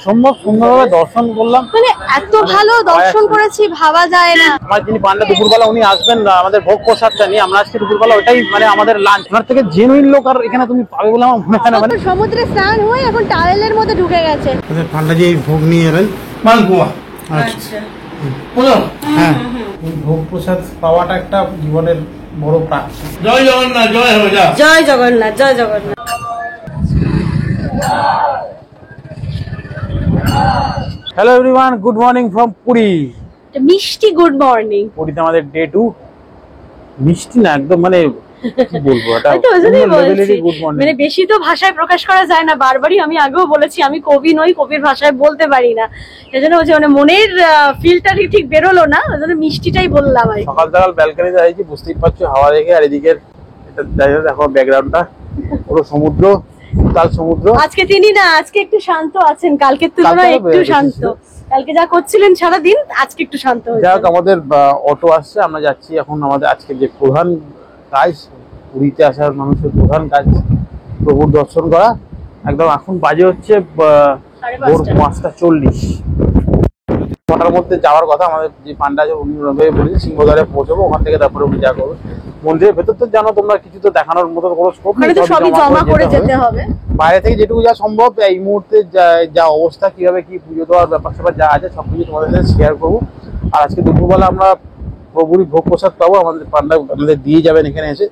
অসম্ভব সুন্দরভাবে দর্শন করলাম, মানে এত ভালো দর্শন করেছি ভাবা যায় না। আমার যিনি পান্ডা দুপুরবেলা উনি আসবেন আমাদের ভোগ প্রসাদটা নিয়ে, আমরা আজকে দুপুরবেলা ওটাই মানে আমাদের লাঞ্চ। ওনার থেকে জেনুইন লোক আর এখানে তুমি পাবে বলে আমার মনে হয় না। মানে সমুদ্রে স্নান হয়ে এখন টানেলের মধ্যে ঢুকে গেছে। পান্ডাজি এই ভোগ নিয়ে এলেন মালপোয়া। আচ্ছা হ্যাঁ, ভোগ প্রসাদ পাওয়াটা একটা জীবনের বড় প্রাপ্তি। জয় জগন্নাথ, জয় হবে, জয় জগন্নাথ, জয় Jagannath. Hello everyone, good morning from Puri. মিষ্টি গুড মর্নিং। পুরীতে আমাদের ডে 2। মিষ্টি না একদম, মানে কি বলবো, এটা গুড মর্নিং। মানে বেশি তো ভাষায় প্রকাশ করা যায় না। বারবারই আমি আগেও বলেছি আমি কবি নই, কবির ভাষায় বলতে পারি না। সেজন্য বলছি মানে মনের ফিলটা ঠিক বেরোলো না, ওই মিষ্টিটাই বললাম। সকাল সকাল ব্যালকনিতে আইছি, বুঝতেই পারছো হাওয়া দেখে। আর এদিকের এটা দেখো ব্যাকগ্রাউন্ডটা পুরো সমুদ্র, উত্তাল সমুদ্র। আজকে তিনি না, আজকে একটু শান্ত আছেন, কালকের তুলনায় একটু শান্ত। কালকে যা করছিলেন সারাদিন, আজকে একটু শান্ত হয়েছে। যাক, আমাদের অটো আসছে, আমরা যাচ্ছি এখন। আমাদের আজকে যে প্রধান কাজ, পুরীতে আসার মানুষের প্রধান কাজ প্রভুর দর্শন করা। একদম এখন বাজে হচ্ছে ভোর 5:40। ওটার মধ্যে যাওয়ার কথা আমাদের যে পান্ডা আছে উনি বলেছে সিংহদ্বারে পৌঁছবো, ওখান থেকে তারপরে উনি যা করবে। মন্দিরের ভেতর তো জানো তোমরা, কিছু তো দেখানোর মতো কোনো স্কোপ নেই, সবই জমা করে যেতে হবে। বাইরে থেকে যেটুকু যা সম্ভব এই মুহূর্তে যা অবস্থা, কিভাবে কি পুজো দেওয়ার ব্যাপার স্যাপার যা আছে সবকিছু তোমাদের সাথে শেয়ার করবো। আর আজকে দুপুরবেলা আমরা প্রভুরই ভোগ প্রসাদ পাবো, আমাদের পান্ডা আমাদের দিয়ে যাবেন এখানে এসে।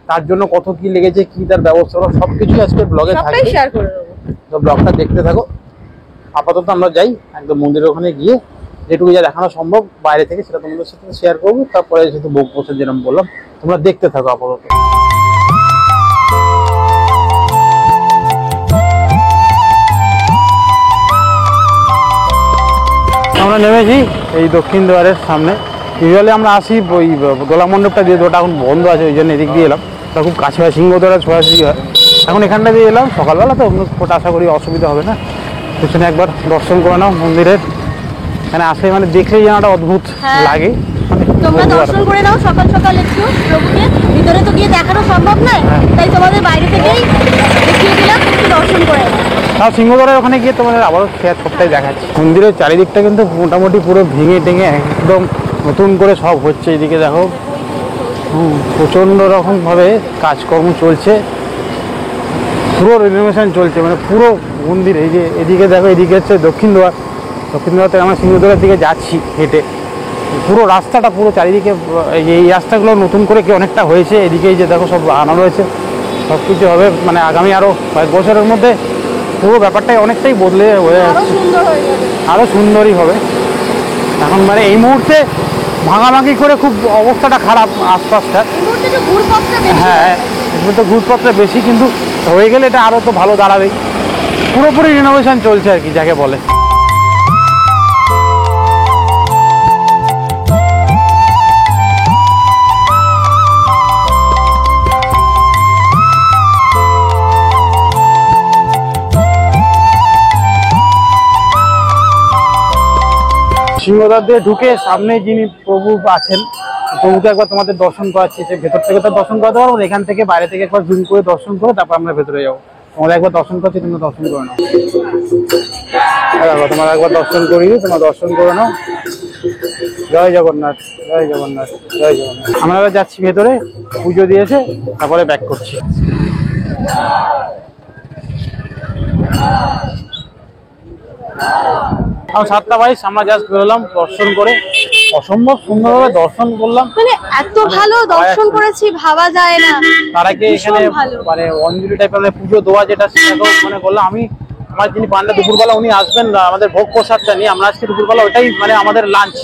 তার জন্য কত কি লেগেছে, কি তার ব্যবস্থা সবকিছু আজকে ব্লগে থাকবে, তো ব্লগটা দেখতে থাকো। আপাতত আমরা যাই একদম মন্দিরের ওখানে গিয়ে যেটুকু যা দেখানো সম্ভব বাইরে থেকে সেটা তোমাদের সাথে শেয়ার করবো। তারপরে যেহেতু ভোগ প্রসাদ যেরকম বললাম, তোমরা দেখতে থাকো আপাতত। আমরা নেমেছি এই দক্ষিণ দ্বারের সামনে। ইউজুয়ালি আমরা আসি ওই দোলা মণ্ডপটা দিয়ে, ওটা এখন বন্ধ আছে, ওই জন্য এদিক দিয়ে এলাম। ওটা খুব কাছে হয়, সিংহদ্বারা ছোঁয়াছুঁই হয়। এখন এখানটা দিয়ে এলাম সকালবেলা, তো ওটা আশা করি অসুবিধা হবে না। পিছনে একবার দর্শন করে নাও মন্দিরের। এখানে আসলে মানে দেখলেই যেন একটা অদ্ভুত লাগে। তোমরা দর্শন করে নাও সকাল সকাল একটু প্রভুকে, ভিতরে তো গিয়ে দেখানো সম্ভব নয়, তাই তোমাদের বাইরে থেকেই দেখিয়ে দিলাম, একটু দর্শন করে নাও। তাও সিংহদ্বারের ওখানে গিয়ে তোমাদের আবারও সবটাই দেখাচ্ছি। মন্দিরের চারিদিকটা কিন্তু মোটামুটি পুরো ভেঙে টেঙে একদম নতুন করে সব হচ্ছে। এদিকে দেখো প্রচণ্ড রকমভাবে কাজকর্ম চলছে, পুরো রিনোভেশন চলছে, মানে পুরো মন্দির। এই যে এদিকে দেখো, এদিকে হচ্ছে দক্ষিণ দ্বার। দক্ষিণ দ্বার থেকে আমরা সিংহদ্বারের দিকে যাচ্ছি হেঁটে। পুরো রাস্তাটা পুরো চারিদিকে এই রাস্তাগুলো নতুন করে কি অনেকটা হয়েছে। এদিকে এই যে দেখো সব আনা রয়েছে, সব কিছু হবে মানে আগামী আরও কয়েক বছরের মধ্যে পুরো ব্যাপারটাই অনেকটাই বদলে হয়ে যাচ্ছে, আরও সুন্দরই হবে। এখন মানে এই মুহূর্তে ভাঙাভাঙি করে খুব অবস্থাটা খারাপ আশপাশটা। হ্যাঁ, এগুলো তো ঘুরপথটা বেশি, কিন্তু হয়ে গেলে এটা আরও তো ভালো দাঁড়াবেই। পুরোপুরি রিনোভেশন চলছে আর কি, যাকে বলে। সিংহদ্বার দিয়ে ঢুকে সামনে যিনি প্রভু আছেন, প্রভুকে একবার তোমাদের দর্শন করাচ্ছি। সে ভেতর থেকে তো দর্শন করাতে পারবো, এখান থেকে বাইরে থেকে একবার জুম করে দর্শন করে তারপর আমরা ভেতরে যাবো। তোমাদের একবার দর্শন করছি, তোমরা দর্শন করে নাও। দেখো তোমার একবার দর্শন করিয়ে তোমরা দর্শন করে নাও। জয় জগন্নাথ, জয় জগন্নাথ, জয় জগন্নাথ। আমরা এবার যাচ্ছি ভেতরে, পুজো দিয়েছে তারপরে ব্যাক করছি। এখন 7:22, আমরা জাস্ট বেরোলাম দর্শন করে। অসম্ভব সুন্দরভাবে দর্শন করলাম, মানে এত ভালো দর্শন করেছি ভাবা যায় না। তার আগে এখানে মানে অঞ্জলি টাইপের মানে পুজো দেওয়া যেটা, সেটাকেও মানে করলাম। আমার যিনি পান্ডা দুপুরবেলা উনি আসবেন আমাদের ভোগ প্রসাদটা নিয়ে, আমরা আজকে দুপুরবেলা ওটাই মানে আমাদের লাঞ্চ।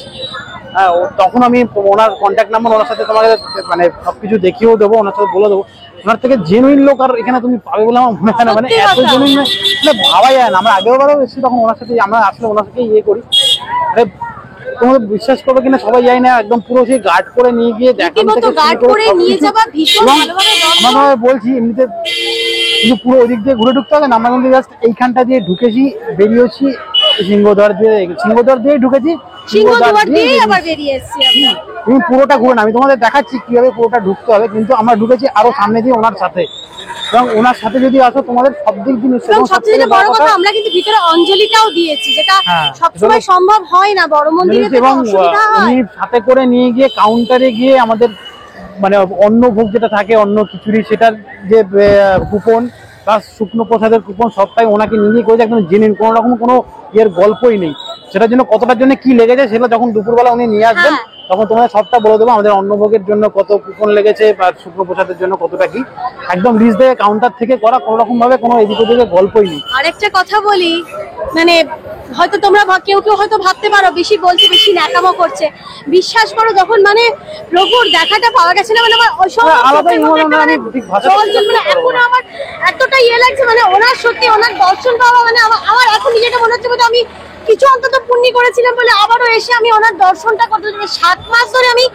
হ্যাঁ, তখন আমি ওনার কন্ট্যাক্ট নাম্বার, ওনার সাথে তোমাকে মানে সবকিছু দেখিয়েও দেবো, ওনার সাথে বলে দেবো। ওনার থেকে জেনুইন লোক আর এখানে তুমি পাবে বলে আমার মনে হয় না। মানে এত জেনুইন মানে ভাবা যায় না। আমরা আগেও বারও এসেছি, তখন ওনার সাথে আমরা আসলে ওনার সাথে ইয়ে করি। আরে তোমাদের বিশ্বাস করবে কিনা সবাই যাই না, একদম পুরো সেই গার্ড করে নিয়ে গিয়ে দেখানো থেকে আমরা বলছি এমনিতে, কিন্তু পুরো ওই দিক দিয়ে ঘুরে ঢুকতে হবে না। আমরা কিন্তু জাস্ট এইখানটা দিয়ে ঢুকেছি, বেরিয়েছি সিংহদ্বার দিয়ে ঢুকেছি, সিংহদ্বার দিয়ে আবার বেরিয়ে এসেছি। তুমি পুরোটা ঘুরে না, আমি তোমাদের দেখাচ্ছি কিভাবে পুরোটা ঢুকতে হবে, কিন্তু আমরা ঢুকেছি আরো সামনে দিয়ে ওনার সাথে, এবং ওনার সাথে যদি আসো তোমাদের সব দিক জিনিস। এবং সবচেয়ে বড় কথা আমরা কিন্তু ভিতরে অঞ্জলিটাও দিয়েছি, যেটা সবসময় সম্ভব হয় না বড় মন্দিরে, এবং উনি সাথে করে নিয়ে গিয়ে কাউন্টারে গিয়ে আমাদের মানে অন্ন ভোগ যেটা থাকে, অন্ন খিচুড়ি, সেটার যে কুপন প্লাস শুকনো প্রসাদের কুপন সবটাই ওনাকে নিয়ে করেছে, একদম জেনুইন, কোনো রকম কোনো ইয়ের গল্পই নেই। সেটার জন্য কতটার জন্য কি লেগেছে সেটা যখন দুপুরবেলা উনি নিয়ে আসবেন তখন তোমাদের সবটা বলে দেবো, আমাদের অন্নভোগের জন্য কত কুপন লেগেছে বা শুকনো প্রসাদের জন্য কতটা কি, একদম লিস্ট দিয়ে কাউন্টার থেকে করা, কোনো রকম ভাবে কোনো এদিক ওদিকে গল্পই নেই। আরেকটা কথা বলি, মানে হয়তো তোমরা কেউ কেউ হয়তো ভাবতে পারো বেশি বলছে, বেশি ন্যাকামো করছে, বিশ্বাস করো যখন মানে প্রভুর দেখাটা পাওয়া গেছে না, মানে আমার এখন আমার এতটা ইয়ে লাগছে, মানে ওনার সত্যি ওনার দর্শন পাওয়া, মানে আমার এখন নিজেটা মনে হচ্ছে যে আমি কিছু অন্তত পুণ্য করেছিলাম বলে আবারও এসে আমি ওনার দর্শনটা করতে, 7 মাস ধরে আমি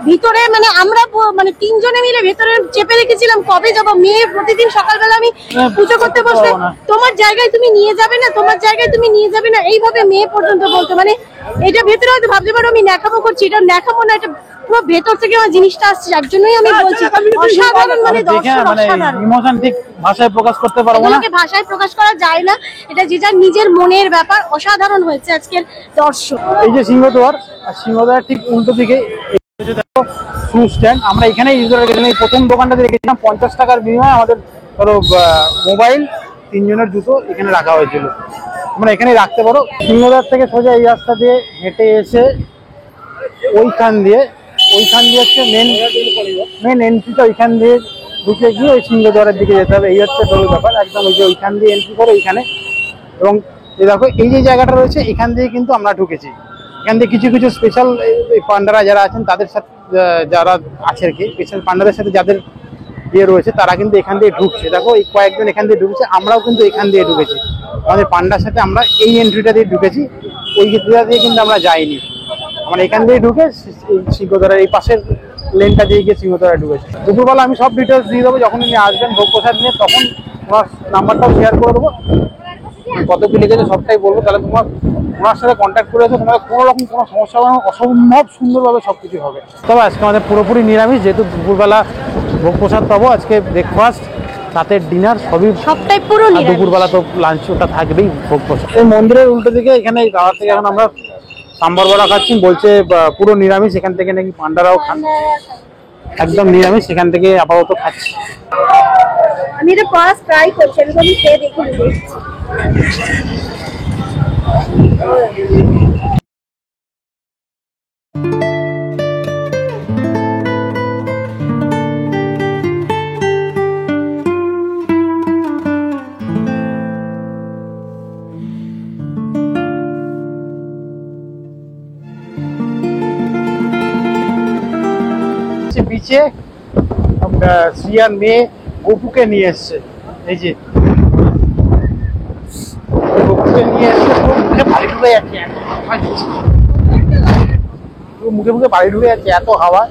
ভিতরে, মানে আমরা মানে 3 জনে মিলে ভেতরে চেপে রেখেছিলাম কবে যাবো। মেয়ে প্রতিদিন সকালবেলা আমি পুজো করতে বসলে তোমার জায়গায় তুমি নিয়ে যাবে না, তোমার জায়গায় তুমি নিয়ে যাবে না, এইভাবে মেয়ে পর্যন্ত বলতো, মানে এটা ভেতরে হয়তো ভাবতে পারো আমি ন্যাকামো করছি, এটা ন্যাকামো না, এটা পুরো ভেতর থেকে আমার জিনিসটা আসছে, যার জন্যই আমি বলছি অসাধারণ, মানে দর্শন অসাধারণ, ইমোশন ঠিক ভাষায় প্রকাশ করতে পারবো না, ভাষায় প্রকাশ করা যায় না, এটা যে যার নিজের মনের ব্যাপার। অসাধারণ হয়েছে আজকের দর্শন। এই যে সিংহদ্বার, আর সিংহদ্বারের ঠিক উল্টো দিকে শু স্ট্যান্ড, আমরা এখানেই ইউজ করে গেছিলাম। এই প্রথম দোকানটাতে রেখেছিলাম 50 টাকার বিনিময়ে আমাদের ধরো মোবাইল, 3 জনের জুতো এখানে রাখা হয়েছিল, আমরা এখানেই রাখতে পারো। সিংহদ্বার থেকে সোজা এই রাস্তা দিয়ে হেঁটে এসে ওইখান দিয়ে হচ্ছে মেন এন্ট্রিটা, ওইখান দিয়ে ঢুকে গিয়ে ওই সিংহদ্বারের দিকে যেতে হবে, এই হচ্ছে তোর ব্যাপার। একদম ওই যে ওইখান দিয়ে এন্ট্রি করে এইখানে, এবং এই দেখো এই যে জায়গাটা রয়েছে এখান দিয়ে কিন্তু আমরা ঢুকেছি। এখান দিয়ে কিছু কিছু স্পেশাল পান্ডারা যারা আছেন তাদের সাথে, যারা আছে আর কি স্পেশাল পান্ডাদের সাথে যাদের ইয়ে রয়েছে তারা কিন্তু এখান দিয়ে ঢুকছে। দেখো এই কয়েকজন এখান দিয়ে ঢুকছে, আমরাও কিন্তু এখান দিয়ে ঢুকেছি, আমাদের পান্ডার সাথে আমরা এই এন্ট্রিটা দিয়ে ঢুকেছি, ওই গেটটা দিয়ে কিন্তু আমরা যাইনি, আমরা এখান দিয়ে ঢুকে সিংহদ্বারের এই পাশের লেনটা দিয়ে গিয়ে সিংহদ্বারে ঢুকেছি। দুপুরবেলা আমি সব ডিটেলস দিয়ে দেবো, যখন উনি আসবেন ভোগ প্রসাদ নিয়ে তখন তোমার নাম্বারটাও শেয়ার করে দেবো, কত কি লেগেছে সবটাই বলবো, তাহলে তোমার ওনার সাথে কন্ট্যাক্ট করে আছে, তোমাদের কোনো রকম কোনো সমস্যা হবে না, অসম্ভব সুন্দরভাবে সব কিছু হবে। তবে আজকে আমাদের পুরোপুরি নিরামিষ, যেহেতু দুপুরবেলা ভোগ প্রসাদ পাবো, আজকে ব্রেকফাস্ট রাতের ডিনার সবটাই পুরো নিরামিষ, দুপুরবেলা তো লাঞ্চ ওটা থাকবেই ভোগ প্রসাদ। এই মন্দিরের উল্টো দিকে এখানে দাওয়ার থেকে এখন আমরা সাম্বার বড়া খাচ্ছি, বলছে পুরো নিরামিষ, এখান থেকে নাকি পান্ডারাও খান, একদম নিরামিষ, সেখান থেকে আপাতত খাচ্ছি। আমি এটা ফার্স্ট ট্রাই করছি, আমি খেয়ে দেখি। বিচে শ্রিয়ার মেয়ে গপুকে নিয়ে এসছে, এই যে গপুকে নিয়ে এসছে, মুখে বাড়ি ঢুকে যাচ্ছে, মুখে মুখে বাড়ি ঢুকে যাচ্ছে এত হাওয়া,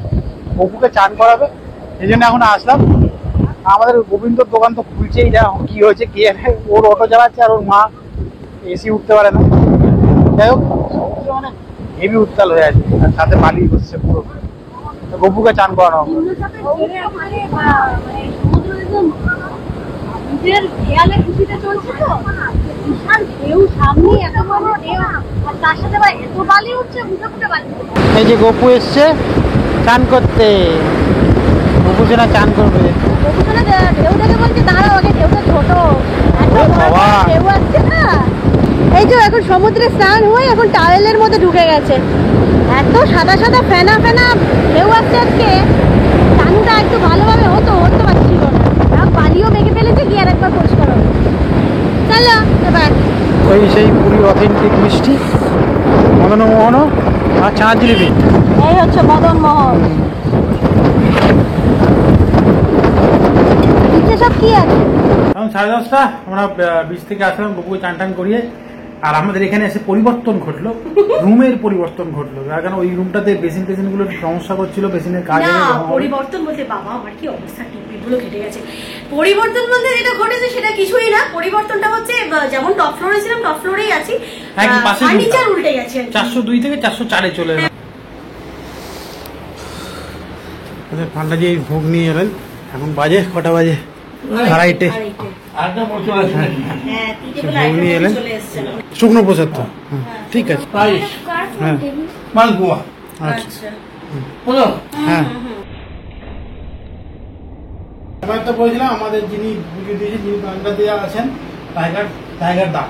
গপুকে চান করাবে, এই জন্য এখন আসলাম। আমাদের গোবিন্দর দোকান তো খুলছেই না, কি হয়েছে কি, ওর অটো চালাচ্ছে আর ওর মা এসি উঠতে পারে না, যাই হোক মানে হেভি উত্তাল হয়ে আছে, আর সাথে বালি হচ্ছে পুরো, গপুকে চান করানো। এই যে গপু এসছে চান করতে, গপু সেনা চান করবে, ঢেউ দেখে বলছে দাঁড়াও আগে, ঢেউটা ছোট, ঢেউ আসছে না। এই যে এখন সমুদ্রে স্নান হয়ে এখন টাওয়েলের মধ্যে ঢুকে গেছে, এত সাদা সাদা ফেনা ফেনা ঢেউ আসছে আজকে, চানটা একটু ভালোভাবে হতে পারছিল না, বালিও মেঘে ফেলেছে, গিয়ে আর একবার পরিষ্কার হবে। চলো এবার ওই সেই পুরী অথেন্টিক মিষ্টি মদন মোহন আর চানা জিলিপি, এই হচ্ছে মদন মোহন। সব কি আছে? এখন 10:30, আমরা বিচ থেকে আসলাম, গপুকে চান টান করিয়ে, আর আমাদের এখানে এসে পরিবর্তন ঘটলো, রুমের পরিবর্তন ঘটলো, কারণ ওই রুমটাতে বেসিন গুলো সমস্যা করছিল, বেসিনের কাজ পরিবর্তন বলতে বাবা আমার কি অবস্থা, টিউবগুলো কেটে গেছে। পরিবর্তন বলতে যেটা ঘটেছে সেটা কিছুই না, পরিবর্তনটা হচ্ছে যেমন টপ ফ্লোরে ছিলাম টপ ফ্লোরেই আছি, ফার্নিচার উল্টে গেছে, 402 থেকে 404-এ চলে এলাম। আমাদের পান্ডাজি ভোগ নিয়ে এলেন। এখন বাজে কটা বাজে? 2:30। ভোগ নিয়ে এলেন, শুকনো প্রসাদ তো। ঠিক আছে, হ্যাঁ মালপোয়া। আচ্ছা হ্যাঁ। এবার তো বলছিলাম আমাদের যিনি পুজো দিয়েছেন, যিনি পান্ডা দেওয়া আছেন, টাইগার দা,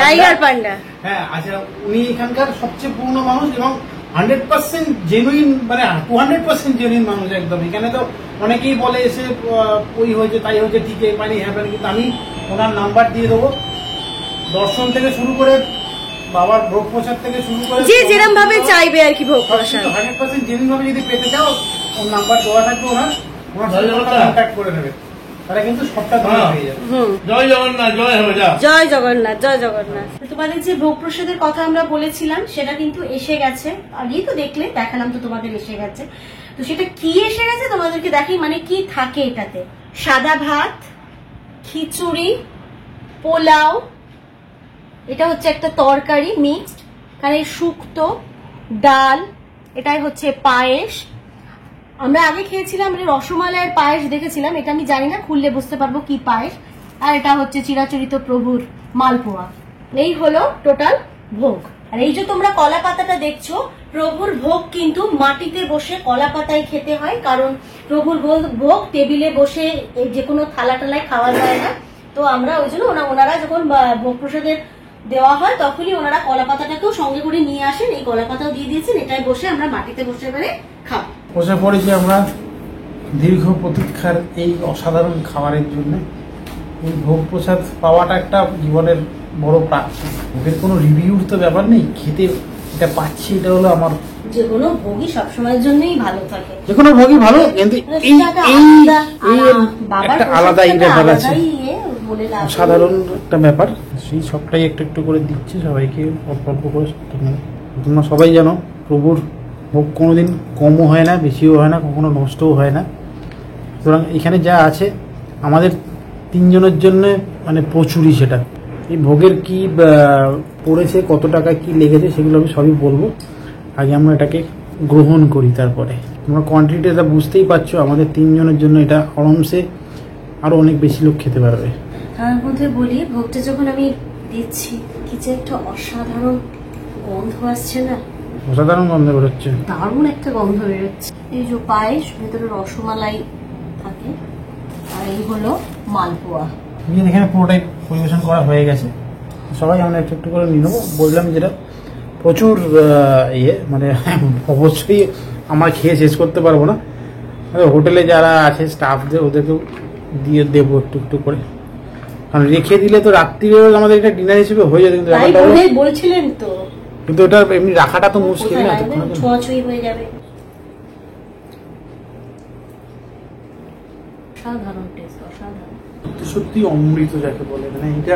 টাইগার পান্ডা। হ্যাঁ আচ্ছা, উনি এখানকার সবচেয়ে পুরনো মানুষ এবং 100% জেনুইন, মানে 200% জেনুইন মানুষ একদম। এখানে তো অনেকেই বলে এসে ওই হয়েছে তাই হয়েছে, ঠিক মানে হ্যাঁ, কিন্তু আমি ওনার নাম্বার দিয়ে দেবো। দর্শন থেকে শুরু করে বাবার ভোগ প্রসাদ থেকে শুরু করে যে যেরকম ভাবে চাইবে আর কি ভোগ প্রসাদ 100% জেনুইন ভাবে যদি পেতে চাও, ওর নাম্বার দেওয়া থাকবে, ওনার কন্ট্যাক্ট করে নেবে, তারা কিন্তু সবটা ধরে পেয়ে যাবে। জয় জগন্নাথ, জয় হবে। জয় জগন্নাথ, জয় জগন্নাথ। তোমাদের যে ভোগ প্রসাদের কথা আমরা বলেছিলাম সেটা কিন্তু এসে গেছে, আগেই তো দেখলে, দেখালাম তো তোমাদের এসে গেছে। তো সেটা কি এসে গেছে তোমাদেরকে দেখি, মানে কি থাকে এটাতে। সাদা ভাত, খিচুড়ি, পোলাও, এটা হচ্ছে একটা তরকারি মিক্সড, কারণ শুক্তো, ডাল, এটাই হচ্ছে পায়েস। আমরা আগে খেয়েছিলাম মানে রসমালাইয়ের পায়েস দেখেছিলাম, এটা আমি জানি না, খুললে বুঝতে পারবো কি পায়েস। আর এটা হচ্ছে চিরাচরিত প্রভুর মালপোয়া। এই হলো টোটাল ভোগ। আর এই যে তোমরা কলা পাতাটা দেখছো, প্রভুর ভোগ কিন্তু মাটিতে বসে কলা পাতায় খেতে হয়, কারণ প্রভুর ভোগ টেবিলে বসে যে কোনো থালা টালায় খাওয়া যায় না। তো আমরা ওই জন্য ওনারা যখন ভোগ প্রসাদের দেওয়া হয় তখনই ওনারা কলা পাতাটাকেও সঙ্গে করে নিয়ে আসেন, এই কলা পাতাও দিয়ে দিয়েছেন, এটাই বসে আমরা মাটিতে বসে এবারে খাবো। বসে পড়েছি আমরা দীর্ঘ প্রতীক্ষার এই অসাধারণ খাবারের জন্য। এই ভোগ প্রসাদ পাওয়াটা একটা জীবনের বড় প্রাপ্তি। ভোগের কোনো রিভিউর তো ব্যাপার নেই, খেতে এটা পাচ্ছি, এটা হলো আমার। যে কোনো ভোগই সবসময়ের জন্যই ভালো থাকে, যে কোনো ভোগই ভালো, কিন্তু এই একটা আলাদা ব্যাপার আছে, অসাধারণ একটা ব্যাপার। সেই সবটাই একটু একটু করে দিচ্ছে সবাইকে, অল্প অল্প করে। তোমরা সবাই জানো প্রভুর ভোগ কোনোদিন কমও হয় না, বেশিও হয় না, কখনো নষ্টও হয় না। সুতরাং এখানে যা আছে আমাদের 3 জনের জন্য মানে প্রচুরই। সেটা এই ভোগের কি পড়েছে, কত টাকা কি লেগেছে, সেগুলো আমি সবই বলবো। আগে আমরা এটাকে গ্রহণ করি, তারপরে তোমরা কোয়ান্টিটিটা বুঝতেই পারছো। আমাদের 3 জনের জন্য এটা আরামসে আরো অনেক বেশি লোক খেতে পারবে। তার মধ্যে বলি, ভোগটা যখন আমি দিচ্ছি, কি যে একটা অসাধারণ গন্ধ আসছে না, অসাধারণ গন্ধ বেরোচ্ছে, দারুণ একটা গন্ধ বেরোচ্ছে। এই যে পায়েস, ভেতরে রসমালাই থাকে, আর এই হলো মালপোয়া। এখানে পুরোটাই পরিবেশন করা হয়ে গেছে, সবাই আমরা একটু একটু করে নিয়ে নেবো। বললাম যেটা প্রচুর মানে অবশ্যই আমরা খেয়ে শেষ করতে পারবো না। হোটেলে যারা আছে স্টাফদের, ওদেরকেও দিয়ে দেবো একটু একটু করে, কারণ রেখে দিলে তো রাত্রিবেলা আমাদের এটা ডিনার হিসেবে হয়ে যাবে। কিন্তু বলছিলেন তো, কিন্তু ওটা এমনি রাখাটা তো মুশকিল না, ছোঁয়াছুঁই হয়ে যাবে। অসাধারণ টেস্ট, অসাধারণ, সত্যি অমৃত যাকে বলে। মানে এটা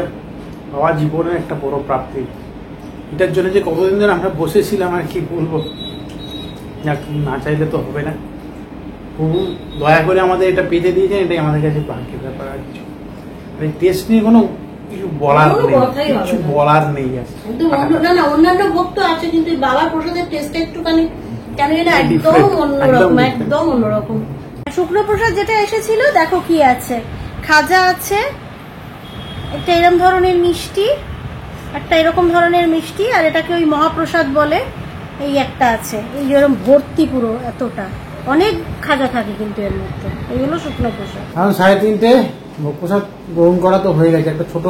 আমার জীবনের একটা বড় প্রাপ্তি। এটার জন্য যে কতদিন ধরে আমরা বসেছিলাম আর কি বলবো, না চাইলে তো হবে না। প্রভু দয়া করে আমাদের এটা পেতে দিয়েছেন, এটাই আমাদের কাছে ভাগ্যের ব্যাপার। আর কিছু টেস্ট নিয়ে কোনো কিছু বলার নেই, কিছু বলার নেই। অন্যান্য ভোগ তো আছে, কিন্তু বাবার প্রসাদের টেস্টটা একটুখানি কেন এটা একদম অন্যরকম, একদম অন্যরকম। শুকনো প্রসাদ যেটা এসেছিল, দেখো কি আছে, খাজা আছে, একটা এরকম ধরনের মিষ্টি, একটা এরকম ধরনের মিষ্টি, আর এটাকে ওই মহাপ্রসাদ বলে, এই একটা আছে, এই যেরকম ভর্তি পুরো এতটা, অনেক খাজা থাকে কিন্তু এর মধ্যে। এইগুলো শুকনো প্রসাদ। এখন 3:30 ভোগ প্রসাদ গ্রহণ করা তো হয়ে গেছে। একটা ছোট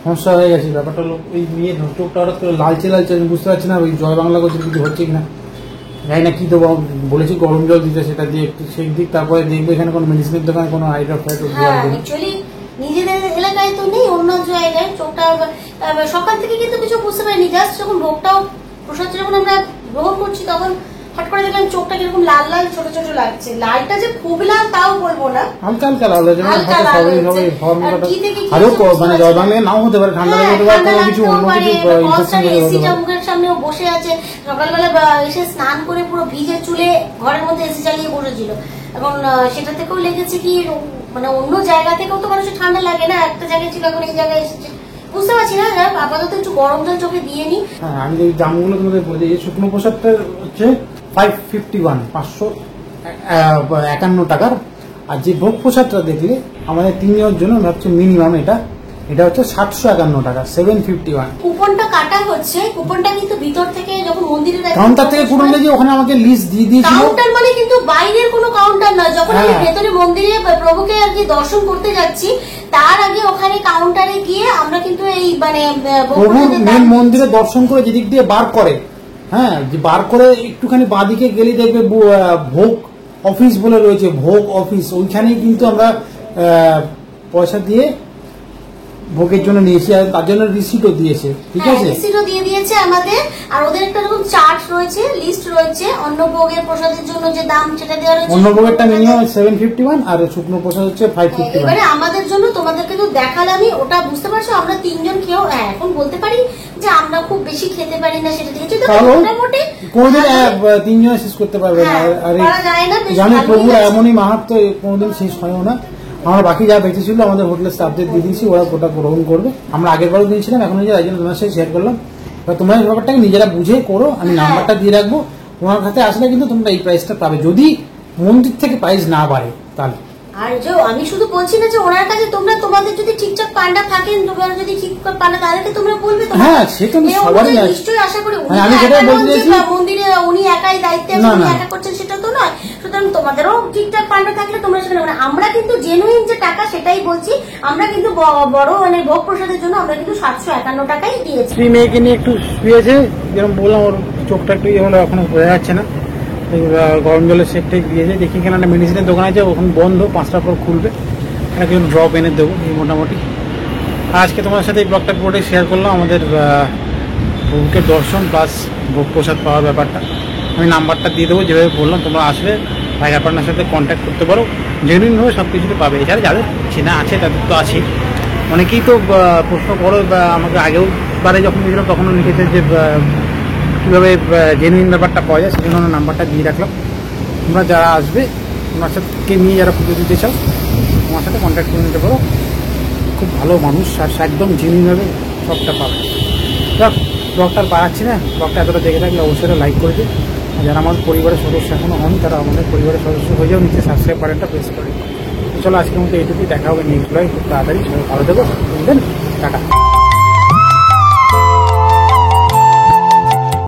সমস্যা হয়ে গেছে, ব্যাপারটা হলো ওই নিয়ে চোখটা হঠাৎ করে লালচে লালচে, আমি বুঝতে পারছি না ওই জয় বাংলা করছে কিছু হচ্ছে কিনা, জানি না কি দেবো। বলেছি গরম জল দিতে, সেটা দিয়ে একটু সেই দিক, তারপরে দেখবো এখানে কোনো মেডিসিনের দোকান, কোনো আইড্রপ ফাইড্রপ দেওয়া। নিজেদের এলাকায় তো নেই, অন্য জায়গায় চোখটা সকাল থেকে কিন্তু কিছু বুঝতে পারিনি, জাস্ট যখন ভোগটাও প্রসাদ যখন আমরা গ্রহণ করছি তখন হট করে দেখলাম চোখটা কিরকম লাল লাল ছোট ছোট লাগছে। লালটা যে খুব লাল তাও বলবো না, হালকা হালকা লাল হয়েছে, মানে জয় বাংলায় নাও হতে পারে, ঠান্ডা লেগে হতে পারে, কোনো কিছু অন্য কিছু। মুখের সামনে বসে আছে, সকালবেলা এসে স্নান করে পুরো ভিজে চুলে ঘরের মধ্যে এসি চালিয়ে বসেছিল, এবং সেটা থেকেও লেগেছে কি, মানে অন্য জায়গা থেকেও তো মানুষের ঠান্ডা লাগে না, একটা জায়গায় ছিল এখন এই জায়গায় এসেছে, বুঝতে পারছি না। আপাতত একটু গরম জল চোখে দিয়ে নি। হ্যাঁ, আমি এই দামগুলো তোমাদের বলি। এই শুকনো প্রসাদটা হচ্ছে 551 51 টাকার। আর যে ভোগ প্রসাদটা দেখলে আমাদের 3 জনের জন্য ভাবছি মিনিমাম এটা হচ্ছে 751 টাকা, 751। কুপনটা কাটা হচ্ছে, কুপনটা কিন্তু ভিতর থেকে যখন মন্দিরে কাউন্টার থেকে কুপন দিয়ে ওখানে আমাকে লিস্ট দিয়ে দিয়েছিল। কাউন্টার মানে কিন্তু বাইরের কোনো কাউন্টার নয়, যখন আমি ভেতরে মন্দিরে প্রভুকে আর কি দর্শন করতে যাচ্ছি তার আগে ওখানে কাউন্টারে গিয়ে আমরা কিন্তু এই মানে প্রভুর মেন মন্দিরে দর্শন করে যেদিক দিয়ে বার করে, হ্যাঁ, যে বার করে একটুখানি বাঁদিকে গেলে দেখবে ভোগ অফিস বলে রয়েছে, ভোগ অফিস, ওইখানেই কিন্তু আমরা পয়সা দিয়ে ভোগের জন্য নিয়েছি, আর তার জন্য রিসিটও দিয়েছে, ঠিক আছে, রিসিটও দিয়ে দিয়েছে আমাদের। আর ওদের একটা এরকম চার্ট রয়েছে, লিস্ট রয়েছে, অন্ন ভোগের প্রসাদের জন্য যে দাম সেটা দেওয়া রয়েছে। অন্ন ভোগেরটা মিনিমাম 751 আর শুকনো প্রসাদ হচ্ছে 551। এবারে আমাদের জন্য তোমাদেরকে তো দেখালামই, ওটা বুঝতে পারছো আমরা 3 জন খেয়েও এখন বলতে পারি যে আমরা খুব বেশি খেতে পারি না, সেটা দেখেছি তো মোটামুটি কোনদিন 3 জন শেষ করতে পারবে না। আর জানে প্রভুর এমনই মাহাত্ম্য, কোনদিন শেষ হয়ও না। আমরা বাকি যা বেঁচে ছিল আমাদের হোটেলের স্টাফদের দিয়ে দিয়েছি, ওরা গোটা গ্রহণ করবে। আমরা আগের বারও দিয়েছিলাম, এখন তাই জন্য তোমার সাথে শেয়ার করলাম। তোমরা এই ব্যাপারটাকে নিজেরা বুঝে করো, আমি নাম্বারটা দিয়ে রাখবো, তোমার কাছে আসলে কিন্তু তোমরা এই প্রাইসটা পাবে, যদি মন্দির থেকে প্রাইস না বাড়ে তাহলে। আর যে আমি শুধু বলছি না যে ওনার কাছে তোমরা তোমাদের যদি ঠিকঠাক পান্ডা থাকেন, তোমরা যদি ঠিকঠাক পান্ডা তাদেরকে তোমরা বলবে। হ্যাঁ, সেটা সবারই নিশ্চয়ই আশা করি আমি সেটাই বলতে চাইছি, মন্দিরে উনি একাই দায়িত্বে উনি একা করছেন সেটা তো নয়। সুতরাং তোমাদেরও ঠিকঠাক পান্ডা থাকলে তোমরা সেখানে, মানে আমরা কিন্তু জেনুইন যে টাকা সেটাই বলছি, আমরা কিন্তু বড় মানে ভোগ প্রসাদের জন্য আমরা কিন্তু 751 টাকাই দিয়েছি। স্ত্রী মেয়েকে নিয়ে একটু শুয়েছে, যেরকম বললাম ওর চোখটা একটু ইয়ে হলো, এখনো বোঝা যাচ্ছে না, গরম জলের সেটটাই দিয়েছে। দেখি কেন একটা মেডিসিনের দোকান আছে, ওখানে বন্ধ, 5টার পর খুলবে, একটা কিছু ড্রপ এনে দেবো এই মোটামুটি। আজকে তোমার সাথে এই ব্লগটা পুরোটাই শেয়ার করলাম, আমাদের প্রভুকে দর্শন প্লাস ভোগ প্রসাদ পাওয়ার ব্যাপারটা। আমি নাম্বারটা দিয়ে দেবো, যেভাবে বললাম তোমরা আসলে টাইগার পার্টনার সাথে কন্ট্যাক্ট করতে পারো, জেনুইনভাবে সব কিছুতে পাবে। এছাড়া যাদের চেনা আছে তাদের তো আছে, অনেকেই তো প্রশ্ন করো, বা আমাকে আগেও বারে যখন গেছিলাম তখনও লিখেছে যে কীভাবে জেনুইন ব্যাপারটা পাওয়া যায়, সেজন্য নাম্বারটা দিয়ে রাখলাম। তোমরা যারা আসবে তোমার সাথে নিয়ে যারা পুজো দিতে চাও তোমার সাথে কন্ট্যাক্ট করে নিতে পারো, খুব ভালো মানুষ, আর একদম জেনুইনভাবে সবটা পাবে। যাক, ব্লগটা বাড়াচ্ছি না, ব্লগটা এতটা দেখে থাকলে অবশ্যই লাইক করে দিই। যারা আমার পরিবারের সদস্য এখনও হন তারা আমাদের পরিবারের সদস্য হয়ে যাও, নিচে সাবস্ক্রাইব বাটনটা প্রেস করে। চলো আজকের মতো এইটুকুই, দেখা হবে নেক্সট ব্লগে খুব তাড়াতাড়ি। সবাই ভালো থেকো, বুঝলেন, টাটা।